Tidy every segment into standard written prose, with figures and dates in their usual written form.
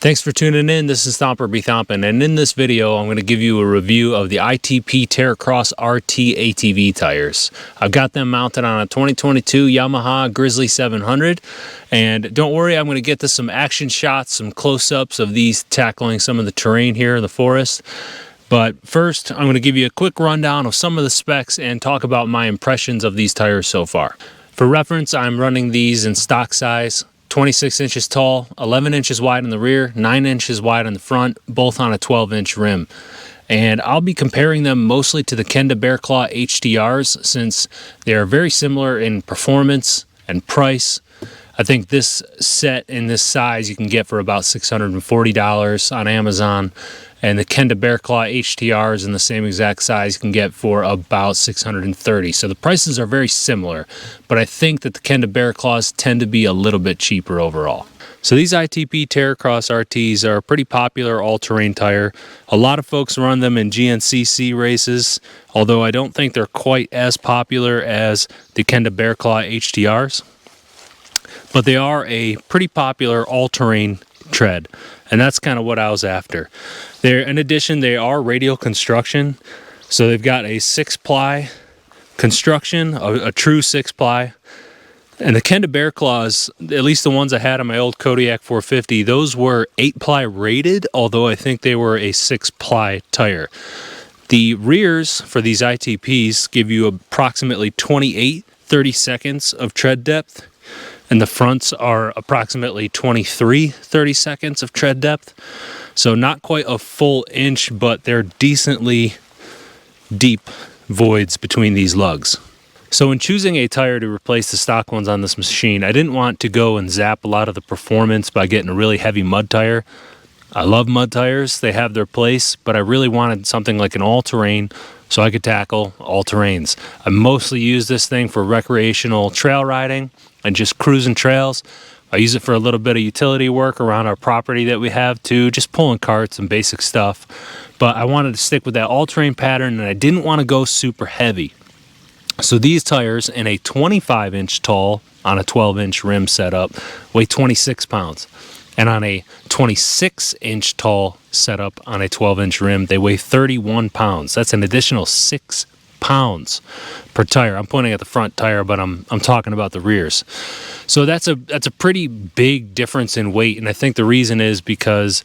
Thanks for tuning in. This is Thomper B. Thompin, and in this video I'm going to give you a review of the ITP Terracross RT ATV tires. I've got them mounted on a 2022 Yamaha Grizzly 700, and don't worry, I'm going to get to some action shots, some close-ups of these tackling some of the terrain here in the forest. But first, I'm going to give you a quick rundown of some of the specs and talk about my impressions of these tires so far. For reference, I'm running these in stock size, 26 inches tall, 11 inches wide in the rear, 9 inches wide in the front, both on a 12-inch rim. And I'll be comparing them mostly to the Kenda BearClaw HTRs since they are very similar in performance and price. I think this set in this size you can get for about $640 on Amazon, and the Kenda BearClaw HTRs in the same exact size you can get for about $630. So the prices are very similar, but I think that the Kenda BearClaws tend to be a little bit cheaper overall. So these ITP Terracross RTs are a pretty popular all-terrain tire. A lot of folks run them in GNCC races, although I don't think they're quite as popular as the Kenda BearClaw HTRs. But they are a pretty popular all-terrain tread, and that's kind of what I was after. In addition, they are radial construction, so they've got a 6-ply construction, a true 6-ply. And the Kenda BearClaws, at least the ones I had on my old Kodiak 450, those were 8-ply rated, although I think they were a 6-ply tire. The rears for these ITPs give you approximately 28-30 seconds of tread depth, and the fronts are approximately 23-30 seconds of tread depth. So not quite a full inch, but they're decently deep voids between these lugs. So in choosing a tire to replace the stock ones on this machine, I didn't want to go and zap a lot of the performance by getting a really heavy mud tire. I love mud tires, they have their place, but I really wanted something like an all-terrain so I could tackle all terrains. I mostly use this thing for recreational trail riding and just cruising trails. I use it for a little bit of utility work around our property that we have too, just pulling carts and basic stuff. But I wanted to stick with that all-terrain pattern, and I didn't want to go super heavy. So these tires in a 25-inch tall on a 12-inch rim setup weigh 26 pounds. And on a 26-inch tall setup on a 12-inch rim, they weigh 31 pounds. That's an additional 6 pounds per tire. I'm pointing at the front tire, but I'm talking about the rears. So that's a pretty big difference in weight, and I think the reason is because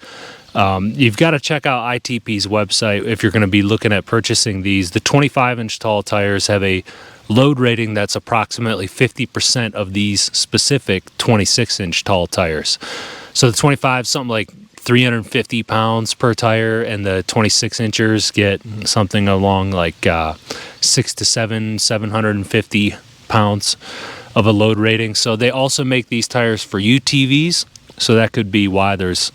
you've got to check out ITP's website if you're going to be looking at purchasing these. The 25-inch tall tires have a load rating that's approximately 50% of these specific 26-inch tall tires. So the 25, something like 350 pounds per tire, and the 26-inchers get something along like 750 pounds of a load rating. So they also make these tires for UTVs, so that could be why there's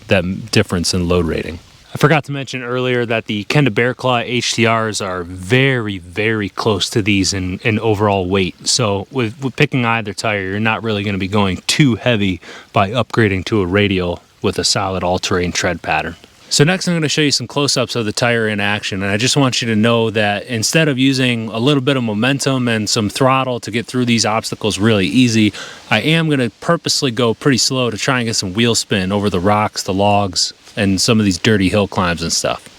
that difference in load rating. I forgot to mention earlier that the Kenda BearClaw HTRs are very, very close to these in overall weight. So with picking either tire, you're not really going to be going too heavy by upgrading to a radial with a solid all-terrain tread pattern. So next I'm going to show you some close-ups of the tire in action, and I just want you to know that instead of using a little bit of momentum and some throttle to get through these obstacles really easy, I am going to purposely go pretty slow to try and get some wheel spin over the rocks, the logs, and some of these dirty hill climbs and stuff.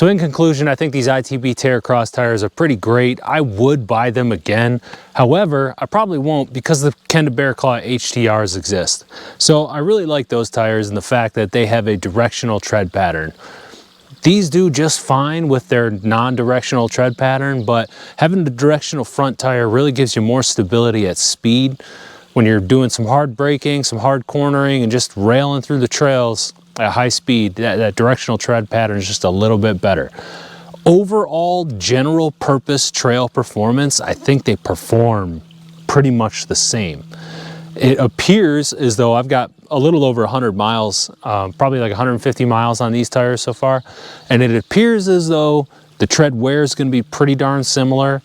So in conclusion, I think these ITP Terracross tires are pretty great. I would buy them again. However, I probably won't because the Kenda BearClaw HTRs exist. So I really like those tires and the fact that they have a directional tread pattern. These do just fine with their non-directional tread pattern, but having the directional front tire really gives you more stability at speed when you're doing some hard braking, some hard cornering, and just railing through the trails at high speed. That directional tread pattern is just a little bit better. Overall general purpose trail performance, I think they perform pretty much the same. It appears as though I've got a little over 100 miles, probably like 150 miles on these tires so far, and it appears as though the tread wear is going to be pretty darn similar.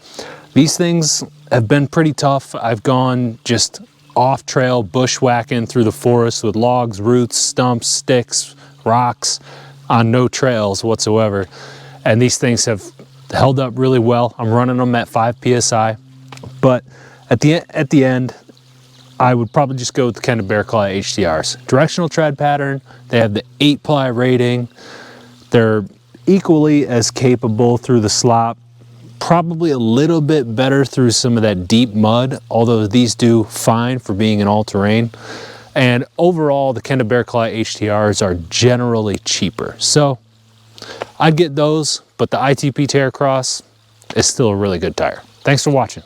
These things have been pretty tough. I've gone just off-trail bushwhacking through the forest with logs, roots, stumps, sticks, rocks on no trails whatsoever. And these things have held up really well. I'm running them at 5 PSI. But at the end, I would probably just go with the Kenda BearClaw HTRs. Directional tread pattern, they have the 8-ply rating. They're equally as capable through the slop. Probably a little bit better through some of that deep mud, although these do fine for being an all-terrain. And overall, the Kenda BearClaw HTRs are generally cheaper. So I'd get those, but the ITP Terracross is still a really good tire. Thanks for watching.